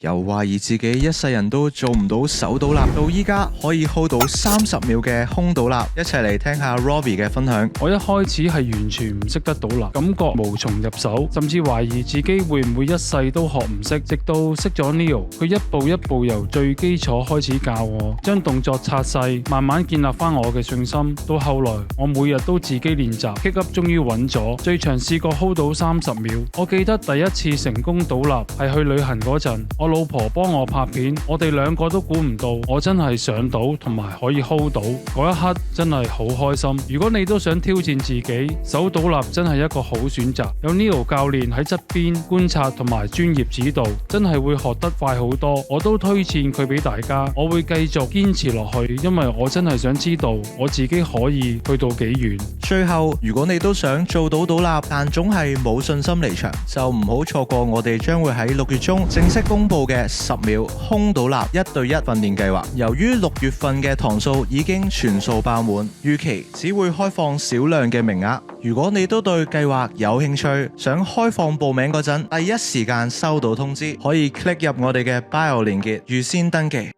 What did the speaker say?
由懷疑自己一世人都做唔到手倒立，到依家可以 hold 到30秒嘅空倒立，一齊嚟聽下 Robbie 嘅分享。我一開始係完全唔識得倒立，感覺無從入手，甚至懷疑自己會唔會一世都學唔識。直到識咗 Neo， 佢一步一步由最基礎開始教我，將動作拆細，慢慢建立翻我嘅信心。到後來，我每日都自己練習，kick up 終於穩咗，最長試過 hold 到30秒。我記得第一次成功倒立係去旅行嗰陣，我老婆幫我拍片，我哋兩個都估唔到我真係上到同埋可以 hold 到，嗰一刻真係好開心。如果你都想挑戰自己，手倒立真係一個好選擇。有 Neo 教練喺側邊觀察同埋專業指導，真係會學得快好多。我都推薦佢俾大家，我會繼續堅持落去，因為我真係想知道我自己可以去到幾遠。最後，如果你都想做到倒立，但總係冇信心離場，就唔好錯過我哋將會喺6月中正式公布嘅10秒空倒立1對1訓練計劃。由於6月份嘅堂數已經全數爆滿，預期只會開放少量嘅名額。如果你都對計劃有興趣，想開放報名嗰陣第一時間收到通知，可以 click 入我哋嘅 bio 連結預先登記。